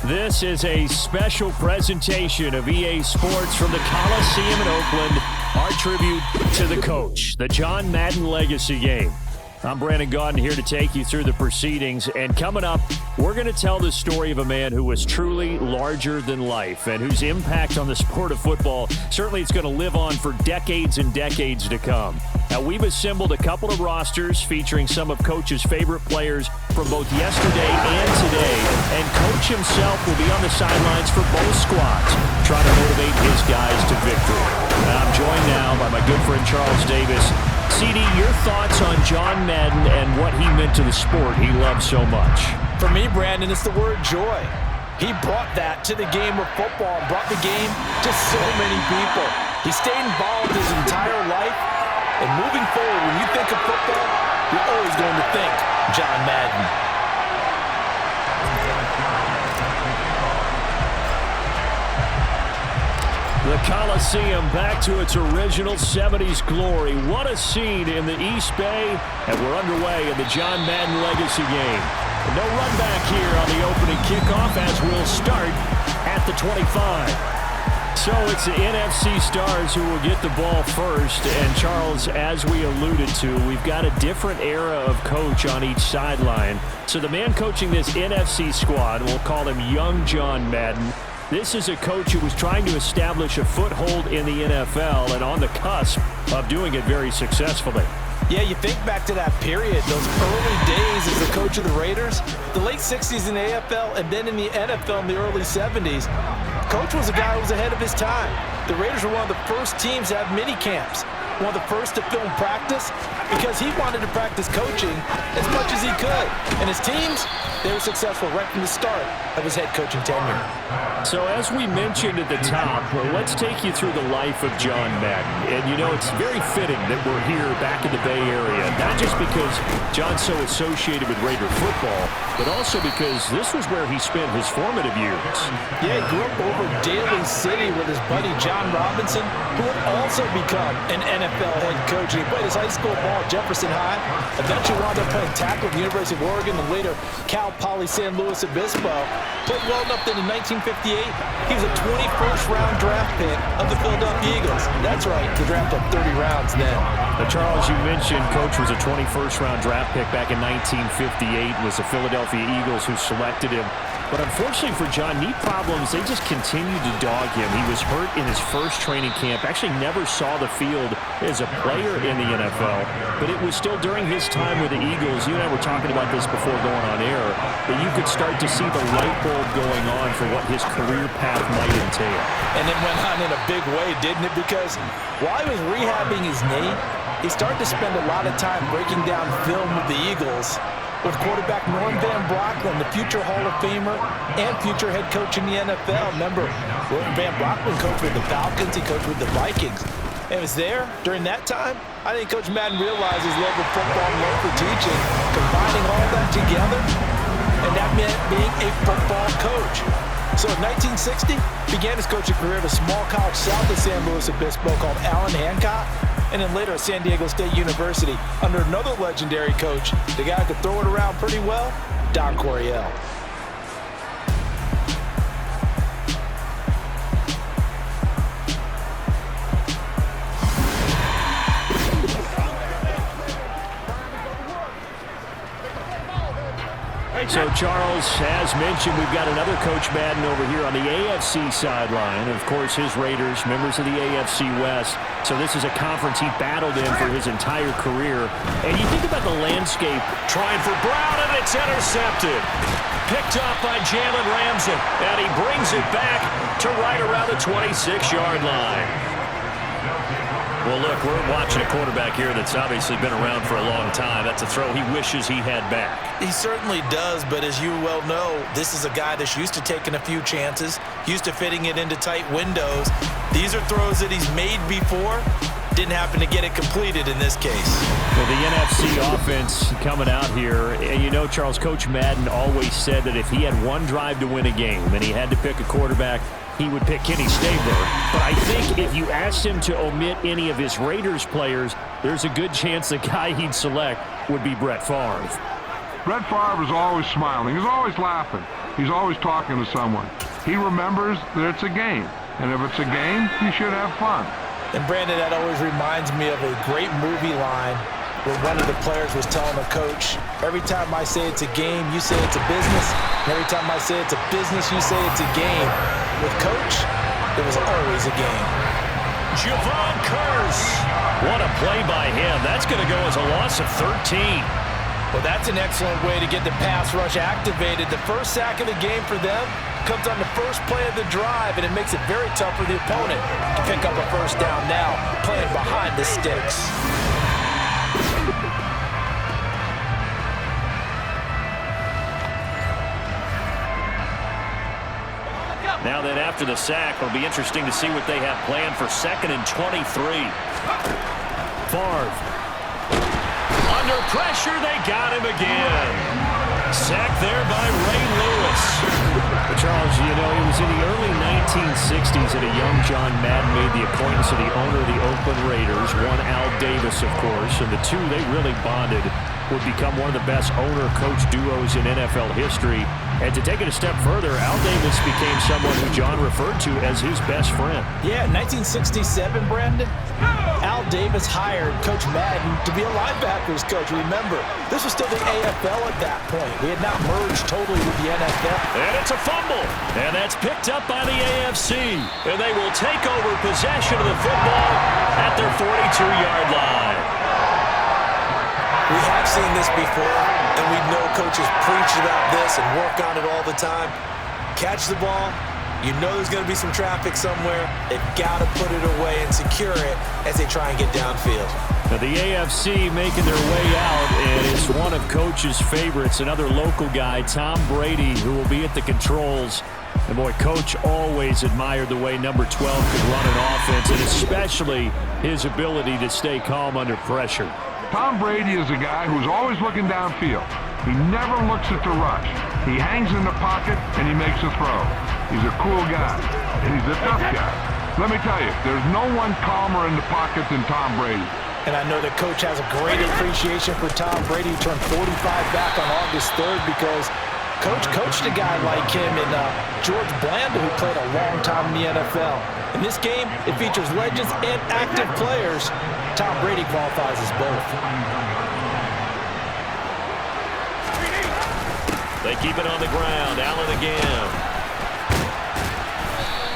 This is a special presentation of EA Sports from the Coliseum in Oakland. Our tribute to the coach, the John Madden Legacy Game. I'm Brandon Gaudin here to take you through the proceedings. And coming up, we're going to tell the story of a man who was truly larger than life and whose impact on the sport of football certainly is going to live on for decades and decades to come. Now, we've assembled a couple of rosters featuring some of Coach's favorite players from both yesterday and today. And Coach himself will be on the sidelines for both squads, trying to motivate his guys to victory. And I'm joined now by my good friend Charles Davis. CD, your thoughts on John Madden and what he meant to the sport he loved so much? For me, Brandon, it's the word joy. He brought that to the game of football and brought the game to so many people. He stayed involved his entire life. And moving forward, when you think of football, you're always going to think John Madden. The Coliseum back to its original 70s glory. What a scene in the East Bay. And we're underway in the John Madden Legacy Game. No run back here on the opening kickoff as we'll start at the 25. So it's the NFC stars who will get the ball first. And Charles, as we alluded to, we've got a different era of coach on each sideline. So the man coaching this NFC squad, we'll call him Young John Madden. This is a coach who was trying to establish a foothold in the NFL and on the cusp of doing it very successfully. Yeah, you think back to that period, those early days as the coach of the Raiders, the late 60s in the AFL and then in the NFL in the early 70s. Coach was a guy who was ahead of his time. The Raiders were one of the first teams to have mini camps, one of the first to film practice because he wanted to practice coaching as much as he could. And his teams, they were successful right from the start of his head coaching tenure. So as we mentioned at the top, let's take you through the life of John Madden. And you know, it's very fitting that we're here back in the Bay Area, not just because John's so associated with Raider football, but also because this was where he spent his formative years. Yeah, he grew up over Daly City with his buddy John Robinson, who would also become an NFL head coach. He played his high school ball at Jefferson High, eventually wound up playing tackle at the University of Oregon, and later Cal Poly San Luis Obispo. Played well enough that in 1958, he was a 21st round draft pick of the Philadelphia Eagles. That's right, the draft up 30 rounds then. Charles, you mentioned Coach was a 21st round draft pick back in 1958. It was the Philadelphia Eagles who selected him. But unfortunately for John, knee problems, they just continued to dog him. He was hurt in his first training camp, actually never saw the field as a player in the NFL. But it was still during his time with the Eagles, you and I were talking about this before going on air, that you could start to see the light bulb going on for what his career path might entail. And it went on in a big way, didn't it? Because while he was rehabbing his knee, he started to spend a lot of time breaking down film with the Eagles with quarterback Norm Van Brocklin, the future Hall of Famer and future head coach in the NFL. Remember, Norm Van Brocklin coached with the Falcons, he coached with the Vikings. And it was there, during that time, I think Coach Madden realized his love of football and love for teaching, combining all that together, and that meant being a football coach. So in 1960, began his coaching career at a small college south of San Luis Obispo called Allen Hancock, and then later at San Diego State University under another legendary coach, the guy who could throw it around pretty well, Don Coryell. So, Charles, as mentioned, we've got another Coach Madden over here on the AFC sideline. Of course, his Raiders, members of the AFC West. So this is a conference he battled in for his entire career. And you think about the landscape. Trying for Brown, and it's intercepted. Picked up by Jalen Ramsey. And he brings it back to right around the 26-yard line. Well, look, we're watching a quarterback here that's obviously been around for a long time. That's a throw he wishes he had back. He certainly does, but as you well know, this is a guy that's used to taking a few chances, used to fitting it into tight windows. These are throws that he's made before. Didn't happen to get it completed in this case. Well, the NFC offense coming out here, and you know, Charles, Coach Madden always said that if he had one drive to win a game and he had to pick a quarterback, he would pick Kenny Stabler. But I think if you asked him to omit any of his Raiders players, there's a good chance the guy he'd select would be Brett Favre. Brett Favre was always smiling. He was always laughing. He's always talking to someone. He remembers that it's a game. And if it's a game, you should have fun. And Brandon, that always reminds me of a great movie line where one of the players was telling the coach, every time I say it's a game, you say it's a business. And every time I say it's a business, you say it's a game. With Coach, it was always a game. Javon Curse. What a play by him. That's going to go as a loss of 13. Well, that's an excellent way to get the pass rush activated. The first sack of the game for them comes on the first play of the drive, and it makes it very tough for the opponent to pick up a first down now, playing behind the sticks. Now then, after the sack, it'll be interesting to see what they have planned for 2nd and 23. Favre. Under pressure, they got him again. Sacked there by Ray Lewis. But Charles, you know, it was in the early 1960s that a young John Madden made the acquaintance of the owner of the Oakland Raiders, one Al Davis, of course, and the two, they really bonded, would become one of the best owner-coach duos in NFL history. And to take it a step further, Al Davis became someone who John referred to as his best friend. Yeah, 1967, Brandon, Al Davis hired Coach Madden to be a linebackers coach. Remember, this was still the AFL at that point. We had not merged totally with the NFL. And it's a fumble. And that's picked up by the AFC. And they will take over possession of the football at their 42-yard line. We have seen this before, and we know coaches preach about this and work on it all the time. Catch the ball. You know there's going to be some traffic somewhere. They've got to put it away and secure it as they try and get downfield. Now the AFC making their way out, and it's one of Coach's favorites, another local guy, Tom Brady, who will be at the controls. And boy, Coach always admired the way number 12 could run an offense, and especially his ability to stay calm under pressure. Tom Brady is a guy who's always looking downfield. He never looks at the rush. He hangs in the pocket, and he makes a throw. He's a cool guy, and he's a tough guy. Let me tell you, there's no one calmer in the pocket than Tom Brady. And I know that Coach has a great appreciation for Tom Brady, who turned 45 back on August 3rd, because Coach coached a guy like him in George Blanda, who played a long time in the NFL. In this game, it features legends and active players. Tom Brady qualifies as both. They keep it on the ground. Allen again.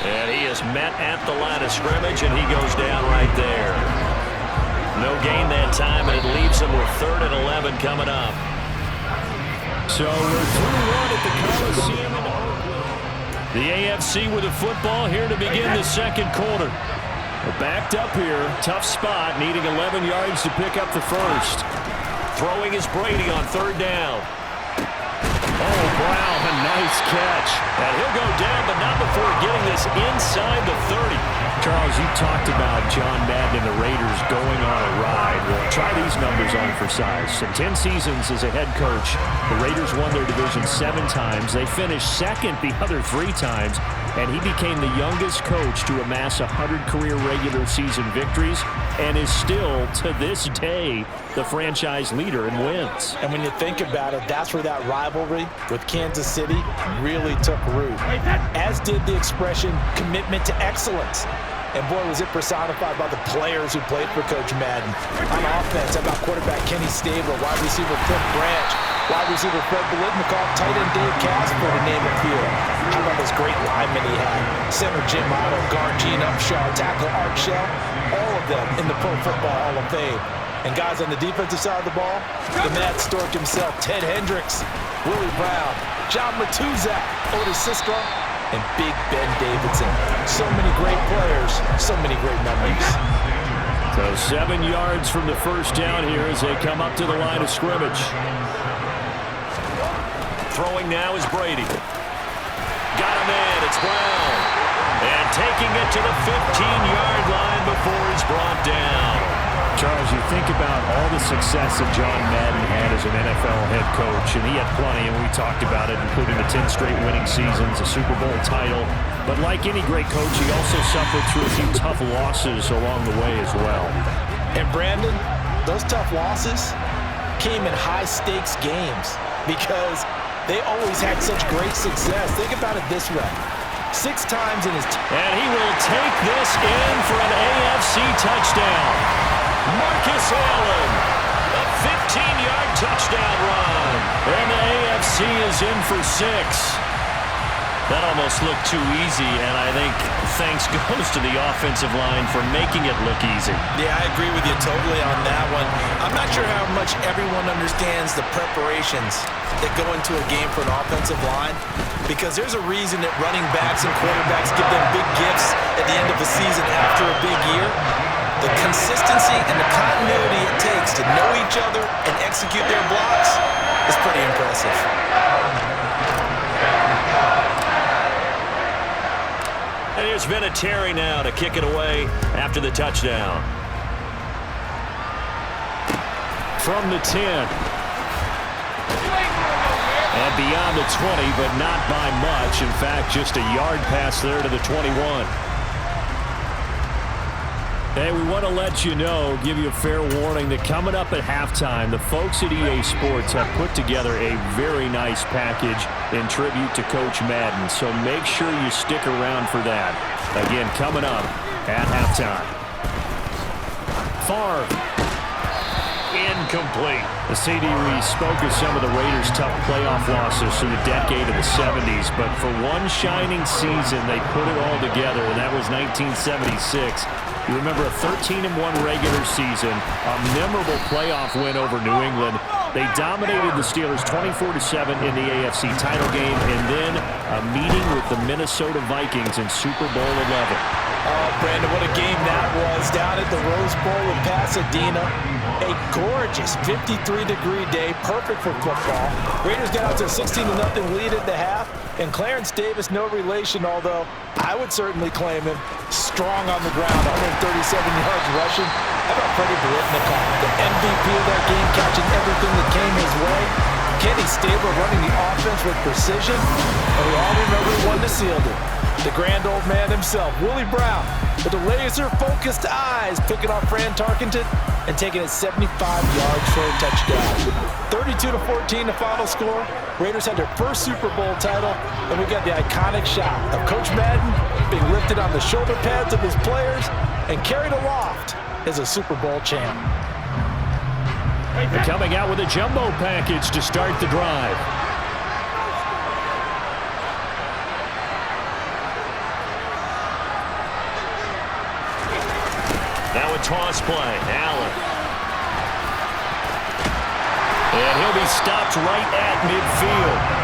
And he is met at the line of scrimmage, and he goes down right there. No gain that time, and it leaves him with 3rd and 11 coming up. So we're through one at the Coliseum. The AFC with the football here to begin the second quarter. We're backed up here. Tough spot, needing 11 yards to pick up the first. Throwing is Brady on 3rd down. Oh, Brown, a nice catch. And he'll go down, but not before getting this inside the 30. Charles, you talked about John Madden and the Raiders going on a ride. Well, try these numbers on for size. In 10 seasons as a head coach, the Raiders won their division 7 times. They finished second the other 3 times, and he became the youngest coach to amass 100 career regular season victories and is still, to this day, the franchise leader in wins. And when you think about it, that's where that rivalry with Kansas City really took root, as did the expression commitment to excellence. And boy, was it personified by the players who played for Coach Madden. On offense, how about quarterback Kenny Stabler, wide receiver Cliff Branch, wide receiver Fred Biletnikoff, tight end Dave Casper, to name a few. How about this great lineman he had? Center Jim Otto, guard Gene Upshaw, tackle Art Shell, all of them in the Pro Football Hall of Fame. And guys on the defensive side of the ball, the Mad Stork himself, Ted Hendricks, Willie Brown, John Matuzak, Otis Sisko, and Big Ben Davidson. So many great players, so many great memories. So 7 yards from the first down here as they come up to the line of scrimmage. Throwing now is Brady. Got him in. It's Brown. And taking it to the 15-yard line before he's brought down. Charles, you think about all the success that John Madden had as an NFL head coach, and he had plenty, and we talked about it, including the 10 straight winning seasons, a Super Bowl title. But like any great coach, he also suffered through a few tough losses along the way as well. And Brandon, those tough losses came in high-stakes games because they always had such great success. Think about it this way. 6 times in his... And he will take this in for an AFC touchdown. Marcus Allen, a 15-yard touchdown run. And the AFC is in for 6. That almost looked too easy, and I think thanks goes to the offensive line for making it look easy. Yeah, I agree with you totally on that one. I'm not sure how much everyone understands the preparations that go into a game for an offensive line, because there's a reason that running backs and quarterbacks give them big gifts at the end of the season after a big year. The consistency and the continuity it takes to know each other and execute their blocks is pretty impressive. And here's Vinatieri now to kick it away after the touchdown. From the 10. And beyond the 20, but not by much. In fact, just a yard pass there to the 21. Hey, we want to let you know, give you a fair warning that coming up at halftime, the folks at EA Sports have put together a very nice package in tribute to Coach Madden. So make sure you stick around for that. Again, coming up at halftime. Favre. Incomplete. The CD Reese spoke of some of the Raiders' tough playoff losses through the decade of the 70s, but for one shining season, they put it all together, and that was 1976. You remember a 13-1 regular season, a memorable playoff win over New England. They dominated the Steelers 24-7 in the AFC title game, and then a meeting with the Minnesota Vikings in Super Bowl 11. Oh, Brandon, what a game that was down at the Rose Bowl in Pasadena. A gorgeous 53-degree day, perfect for football. Raiders got out to a 16-0 lead at the half, and Clarence Davis, no relation, although I would certainly claim him, strong on the ground, 137 yards rushing. How about Freddie Biletnikoff, the MVP of that game, catching everything that came his way? Kenny Stabler running the offense with precision, and we all remember who won the Seal Deal. The grand old man himself, Willie Brown, with the laser-focused eyes, picking off Fran Tarkenton and taking it 75 yards for a touchdown. 32-14 the final score. Raiders had their first Super Bowl title, and we got the iconic shot of Coach Madden being lifted on the shoulder pads of his players and carried aloft as a Super Bowl champ. They're coming out with a jumbo package to start the drive. Now a toss play. Allen. And he'll be stopped right at midfield.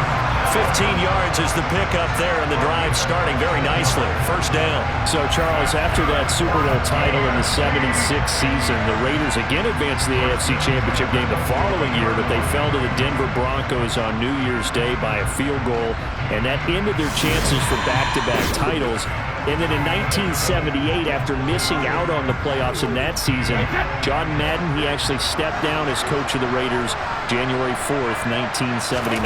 15 yards is the pickup there, and the drive starting very nicely. First down. So, Charles, after that Super Bowl title in the 76 season, the Raiders again advanced to the AFC Championship game the following year, but they fell to the Denver Broncos on New Year's Day by a field goal, and that ended their chances for back-to-back titles. And then in 1978, after missing out on the playoffs in that season, John Madden, he actually stepped down as coach of the Raiders January 4th, 1979.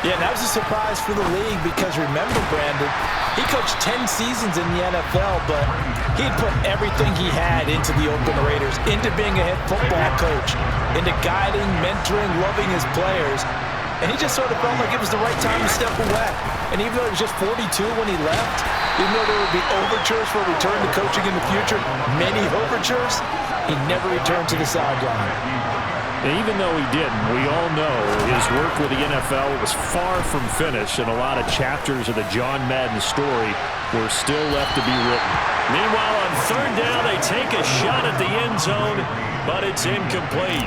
Yeah, that was a surprise for the league because remember, Brandon, he coached 10 seasons in the NFL, but he had put everything he had into the Oakland Raiders, into being a head football coach, into guiding, mentoring, loving his players. And he just sort of felt like it was the right time to step away. And even though he was just 42 when he left, even though there would be overtures for a return to coaching in the future, many overtures, he never returned to the sideline. And even though he didn't, we all know his work with the NFL was far from finished, and a lot of chapters of the John Madden story were still left to be written. Meanwhile, on third down, they take a shot at the end zone, but it's incomplete.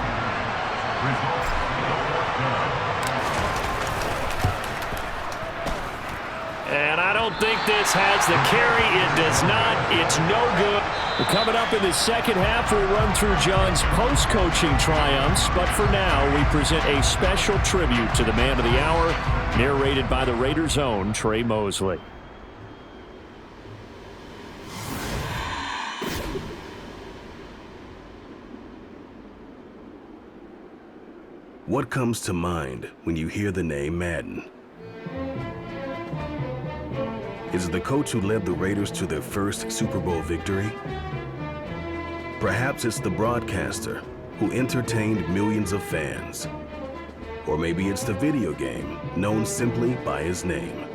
And I don't think this has the carry. It does not. It's no good. Well, coming up in the second half, we'll run through John's post-coaching triumphs. But for now, we present a special tribute to the man of the hour, narrated by the Raiders' own Trey Mosley. What comes to mind when you hear the name Madden? Is it the coach who led the Raiders to their first Super Bowl victory? Perhaps it's the broadcaster who entertained millions of fans. Or maybe it's the video game, known simply by his name.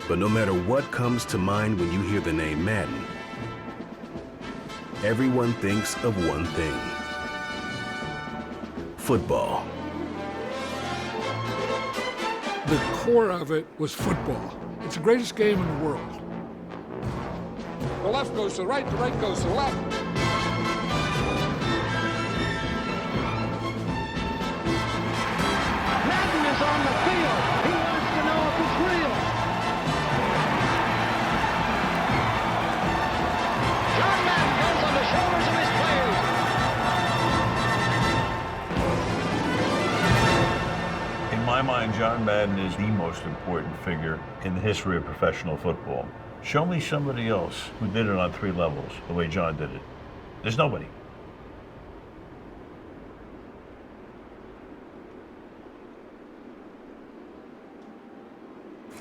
But no matter what comes to mind when you hear the name Madden, everyone thinks of one thing: football. The core of it was football. It's the greatest game in the world. The left goes to the right goes to the left. Madden is on the field. He wants to know if it's real. John Madden goes on the shoulders of his players. In my mind, John Madden is the most important figure in the history of professional football. Show me somebody else who did it on 3 levels the way John did it. There's nobody.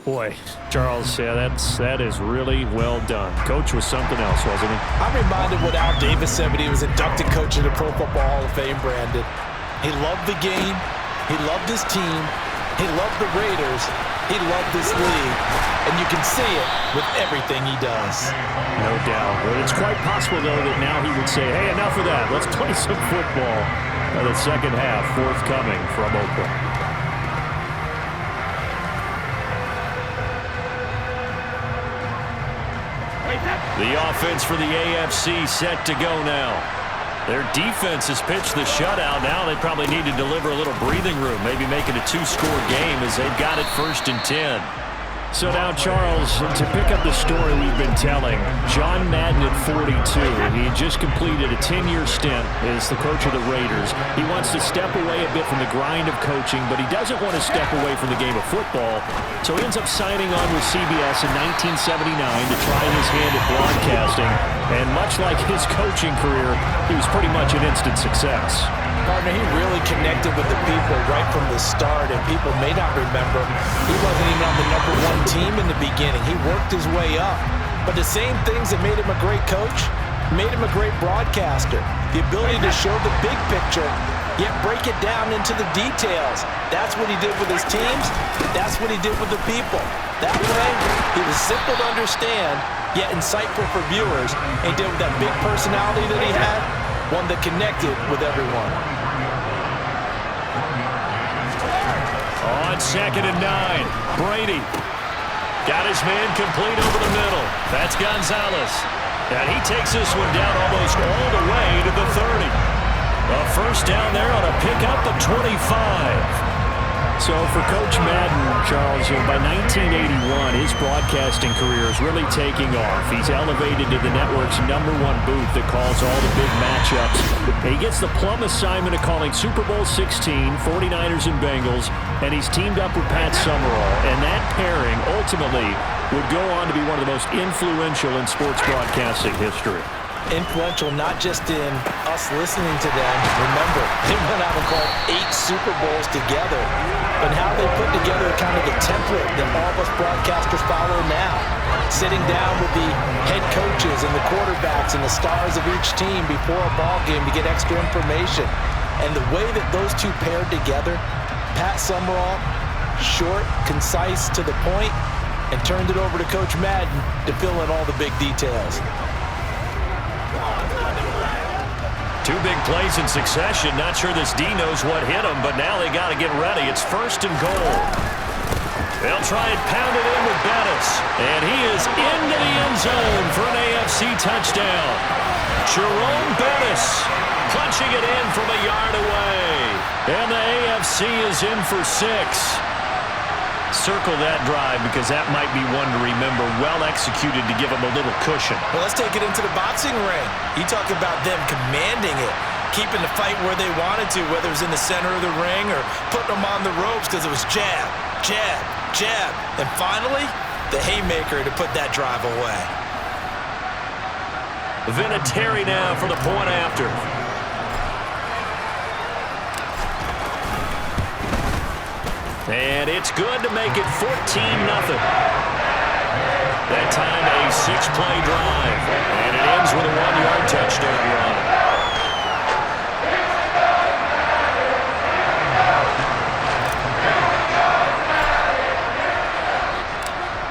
Boy, Charles, yeah, that is really well done. Coach was something else, wasn't he? I'm reminded what Al Davis said when he was inducted coach of the Pro Football Hall of Fame, Brandon. He loved the game. He loved his team. He loved the Raiders. He loved this league. And you can see it with everything he does. No doubt. But it's quite possible, though, that now he would say, hey, enough of that. Let's play some football. The second half forthcoming from Oakland. The offense for the AFC set to go now. Their defense has pitched the shutout. Now they probably need to deliver a little breathing room, maybe make it a 2-score game as they've got it 1st and 10. So now, Charles, to pick up the story we've been telling, John Madden at 42, he just completed a 10-year stint as the coach of the Raiders. He wants to step away a bit from the grind of coaching, but he doesn't want to step away from the game of football. So he ends up signing on with CBS in 1979 to try his hand at broadcasting. And much like his coaching career, he was pretty much an instant success. Partner, he really connected with the people right from the start, and people may not remember him. He wasn't even on the #1 team in the beginning. He worked his way up. But the same things that made him a great coach made him a great broadcaster. The ability to show the big picture, yet break it down into the details. That's what he did with his teams. That's what he did with the people. That way, he was simple to understand, yet insightful for viewers. And he did with that big personality that he had, one that connected with everyone. On 2nd and 9, Brady got his man complete over the middle. That's Gonzalez. And he takes this one down almost all the way to the 30. A first down there on a pickup of 25. So for Coach Madden, Charles, by 1981, his broadcasting career is really taking off. He's elevated to the network's #1 booth that calls all the big matchups. He gets the plum assignment of calling Super Bowl 16, 49ers and Bengals, and he's teamed up with Pat Summerall. And that pairing ultimately would go on to be one of the most influential in sports broadcasting history. Influential not just in us listening to them. Remember, they went out and called 8 Super Bowls together. But how they put together kind of the template that all of us broadcasters follow now. Sitting down with the head coaches and the quarterbacks and the stars of each team before a ball game to get extra information. And the way that those two paired together, Pat Summerall, short, concise, to the point, and turned it over to Coach Madden to fill in all the big details. 2 big plays in succession. Not sure this D knows what hit him, but now they got to get ready. It's 1st and goal. They'll try and pound it in with Bettis. And he is into the end zone for an AFC touchdown. Jerome Bettis punching it in from a yard away. And the AFC is in for 6. Circle that drive because that might be one to remember. Well executed to give them a little cushion. Well, let's take it into the boxing ring. You talk about them commanding it, keeping the fight where they wanted to, whether it was in the center of the ring or putting them on the ropes because it was jab, jab, jab. And finally, the haymaker to put that drive away. Vinatieri now for the point after. And it's good to make it 14-0. That time a 6-play drive. And it ends with a 1-yard touchdown run.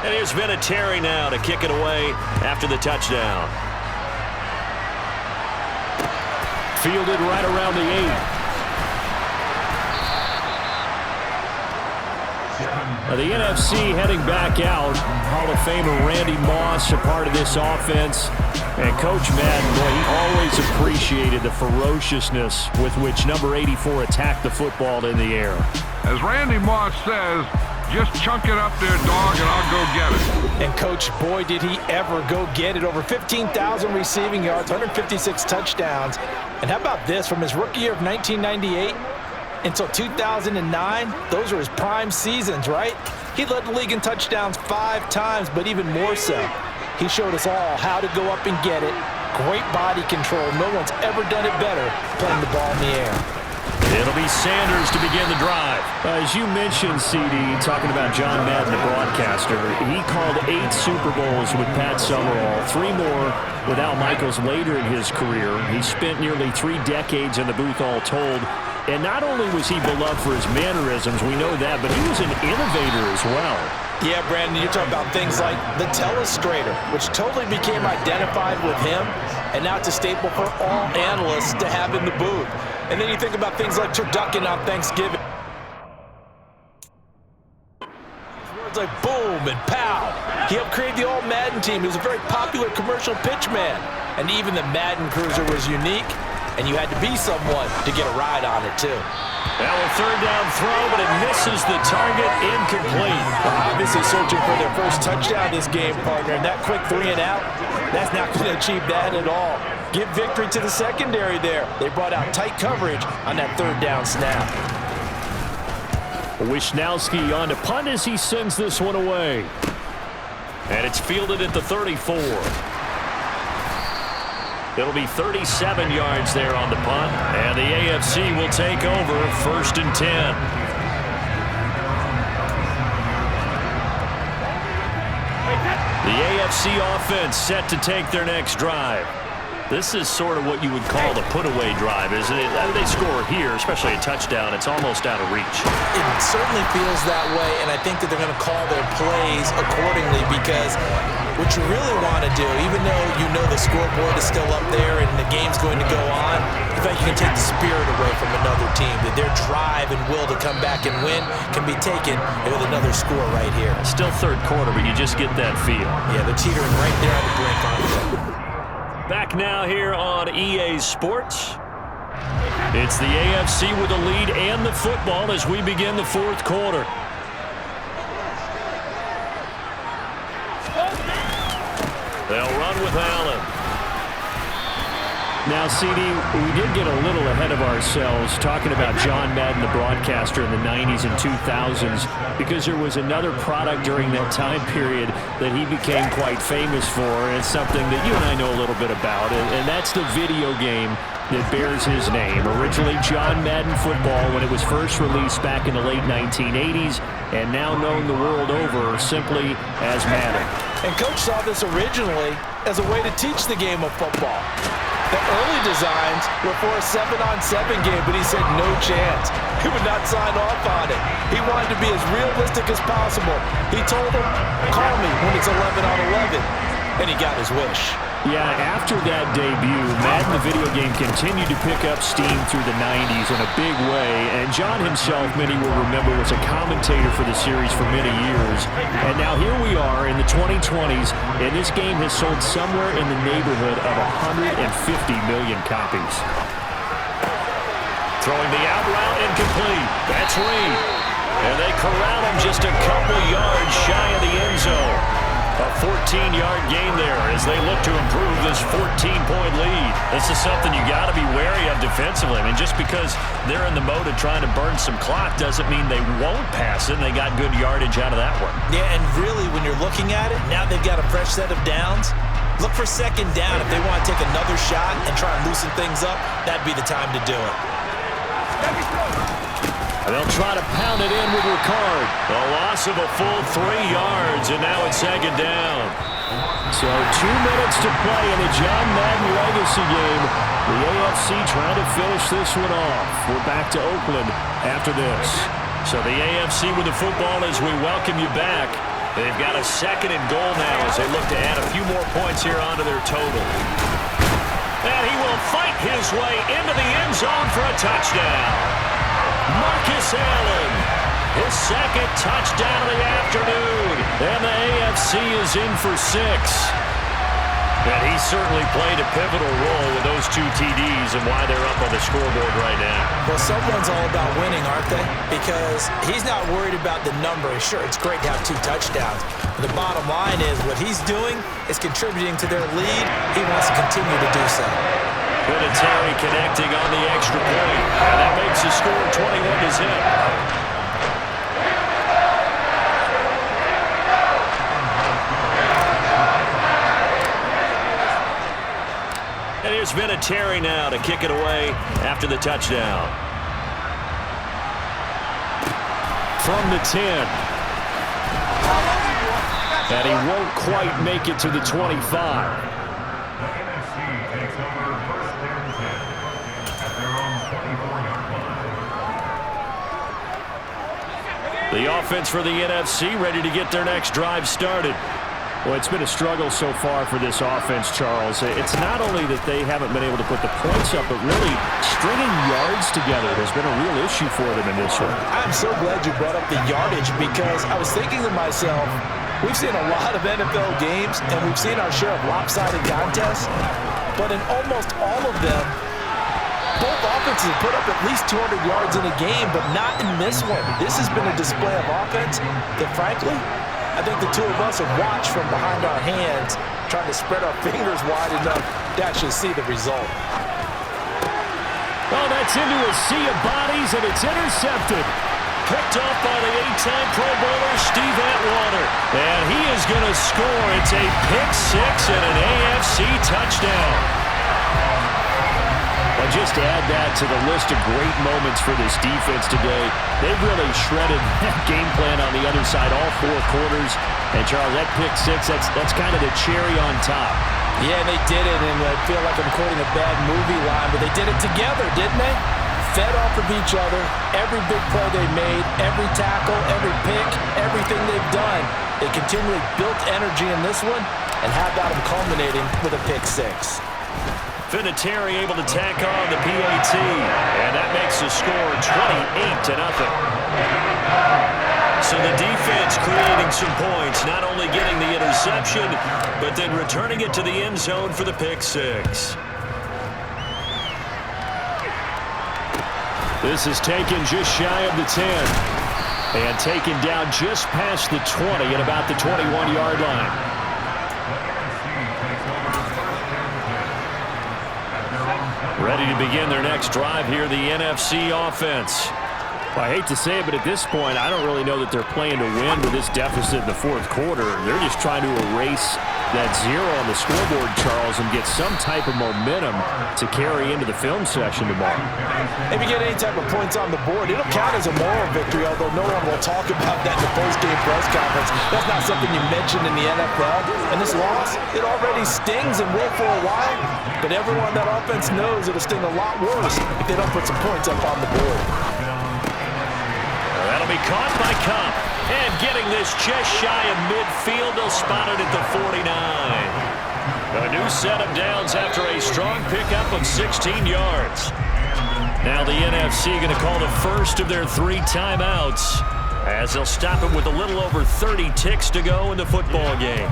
And here's Vinatieri now to kick it away after the touchdown. Fielded right around the 8. The NFC heading back out. Hall of Famer Randy Moss a part of this offense. And Coach Madden, boy, he always appreciated the ferociousness with which number 84 attacked the football in the air. As Randy Moss says, just chunk it up there, dog, and I'll go get it. And, Coach, boy, did he ever go get it. Over 15,000 receiving yards, 156 touchdowns. And how about this? From his rookie year of 1998 until 2009, those were his prime seasons, right? He led the league in touchdowns 5 times, but even more so, he showed us all how to go up and get it. Great body control. No one's ever done it better playing the ball in the air. It'll be Sanders to begin the drive. As you mentioned, CD, talking about John Madden, the broadcaster, he called 8 Super Bowls with Pat Summerall, 3 more with Al Michaels later in his career. He spent nearly 3 decades in the booth all told. And not only was he beloved for his mannerisms, we know that, but he was an innovator as well. Yeah, Brandon, you're talking about things like the telestrator, which totally became identified with him, and now it's a staple for all analysts to have in the booth. And then you think about things like turducken on Thanksgiving. Words like boom and pow. He helped create the old Madden team. He was a very popular commercial pitch man. And even the Madden Cruiser was unique, and you had to be someone to get a ride on it, too. Now a third down throw, but it misses the target, incomplete. Well, obviously searching for their first touchdown this game, partner. And that quick 3 and out, that's not going to achieve that at all. Give victory to the secondary there. They brought out tight coverage on that third down snap. Wisnowski on to punt as he sends this one away. And it's fielded at the 34. It'll be 37 yards there on the punt, and the AFC will take over 1st and 10. The AFC offense set to take their next drive. This is sort of what you would call the put-away drive, isn't it? They score here, especially a touchdown. It's almost out of reach. It certainly feels that way, and I think that they're going to call their plays accordingly, because what you really want to do, even though you know the scoreboard is still up there and the game's going to go on, you think you can take the spirit away from another team, that their drive and will to come back and win can be taken with another score right here. Still third quarter, but you just get that feel. Yeah, they're teetering right there on the brink, aren't they? Back now here on EA Sports. It's the AFC with the lead and the football as we begin the 4th quarter. They'll run with Allen. Now, CD, we did get a little ahead of ourselves talking about John Madden, the broadcaster in the 90s and 2000s, because there was another product during that time period that he became quite famous for, and it's something that you and I know a little bit about, and that's the video game that bears his name. Originally John Madden Football when it was first released back in the late 1980s, and now known the world over simply as Madden. And Coach saw this originally as a way to teach the game of football. The early designs were for a 7-on-7 game, but he said no chance. He would not sign off on it. He wanted to be as realistic as possible. He told them, call me when it's 11-on-11. And he got his wish. Yeah, after that debut, Madden the video game continued to pick up steam through the 90s in a big way, and John himself, many will remember, was a commentator for the series for many years. And now here we are in the 2020s, and this game has sold somewhere in the neighborhood of 150 million copies. Throwing the out route incomplete. That's Reed. And they corral him just a couple yards shy of the end zone. A 14-yard gain there as they look to improve this 14-point lead. This is something you got to be wary of defensively. I mean, just because they're in the mode of trying to burn some clock doesn't mean they won't pass it, and they got good yardage out of that one. Yeah, and really, when you're looking at it, now they've got a fresh set of downs. Look for 2nd down. If they want to take another shot and try and loosen things up, that'd be the time to do it. They'll try to pound it in with Ricard. A loss of a full 3 yards, and now it's 2nd down. So 2 minutes to play in the John Madden legacy game. The AFC trying to finish this one off. We're back to Oakland after this. So the AFC with the football as we welcome you back. They've got a 2nd and goal now as they look to add a few more points here onto their total. And he will fight his way into the end zone for a touchdown. Marcus Allen, his 2nd touchdown of the afternoon. And the AFC is in for 6. And he certainly played a pivotal role with those 2 TDs and why they're up on the scoreboard right now. Well, someone's all about winning, aren't they? Because he's not worried about the number. Sure, it's great to have 2 touchdowns. But the bottom line is what he's doing is contributing to their lead. He wants to continue to do so. Vinatieri connecting on the extra point. And that makes the score 21-0. And here's Vinatieri now to kick it away after the touchdown. From the 10. And he won't quite make it to the 25. The offense for the NFC ready to get their next drive started. Well, it's been a struggle so far for this offense, Charles. It's not only that they haven't been able to put the points up, but really stringing yards together has been a real issue for them in this one. I'm so glad you brought up the yardage because I was thinking to myself, we've seen a lot of NFL games and we've seen our share of lopsided contests, but in almost all of them, both offenses have put up at least 200 yards in a game, but not in this one. This has been a display of offense that, frankly, I think the 2 of us have watched from behind our hands, trying to spread our fingers wide enough to actually see the result. Oh, that's into a sea of bodies, and it's intercepted. Picked off by the 8-time Pro Bowler Steve Atwater. And he is going to score. It's a pick-6 and an AFC touchdown. Well, just add that to the list of great moments for this defense today. They've really shredded that game plan on the other side all 4 quarters. And, Charles, that pick-6, that's kind of the cherry on top. Yeah, they did it, and I feel like I'm quoting a bad movie line, but they did it together, didn't they? Fed off of each other, every big play they made, every tackle, every pick, everything they've done. They continually built energy in this one, and how about them culminating with a pick-6? Vinatieri able to tack on the PAT, and that makes the score 28-0. So the defense creating some points, not only getting the interception, but then returning it to the end zone for the pick-6. This is taken just shy of the 10. And taken down just past the 20 at about the 21-yard line. Ready to begin their next drive here, the NFC offense. Well, I hate to say it, but at this point, I don't really know that they're playing to win with this deficit in the 4th quarter. They're just trying to erase that 0 on the scoreboard, Charles, and get some type of momentum to carry into the film session tomorrow. If you get any type of points on the board, it'll count as a moral victory, although no one will talk about that in the post-game press conference. That's not something you mentioned in the NFL. And this loss, it already stings and will for a while, but everyone on that offense knows it'll sting a lot worse if they don't put some points up on the board. That'll be caught by Cup. And getting this just shy of midfield, they'll spot it at the 49. A new set of downs after a strong pickup of 16 yards. Now the NFC going to call the first of their 3 timeouts as they'll stop it with a little over 30 ticks to go in the football game.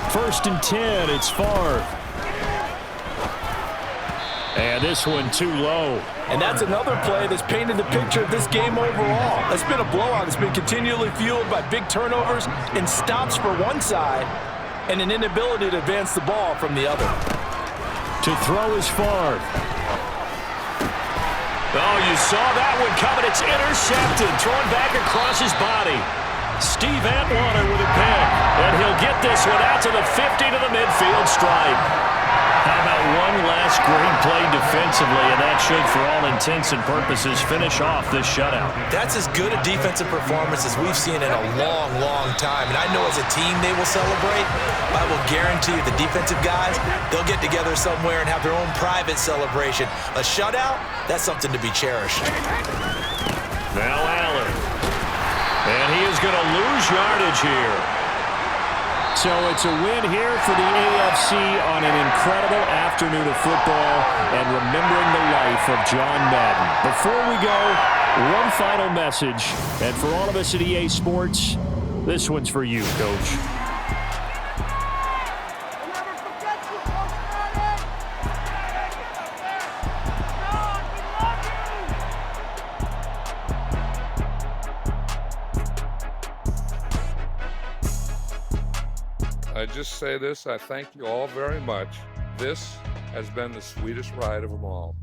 First and 10, it's Favre. And this one too low. And that's another play that's painted the picture of this game overall. It's been a blowout. It's been continually fueled by big turnovers and stops for one side and an inability to advance the ball from the other. To throw is Favre. Oh, you saw that one coming. It's intercepted. Thrown back across his body. Steve Atwater with a pick. And he'll get this one out to the 50 to the midfield stripe. How about one last great play defensively, and that should, for all intents and purposes, finish off this shutout. That's as good a defensive performance as we've seen in a long, long time. And I know as a team they will celebrate. I will guarantee you the defensive guys, they'll get together somewhere and have their own private celebration. A shutout, that's something to be cherished. Now Allen. And he is going to lose yardage here. So it's a win here for the AFC on an incredible afternoon of football and remembering the life of John Madden. Before we go, one final message. And for all of us at EA Sports, this one's for you, Coach. I just say this, I thank you all very much. This has been the sweetest ride of them all.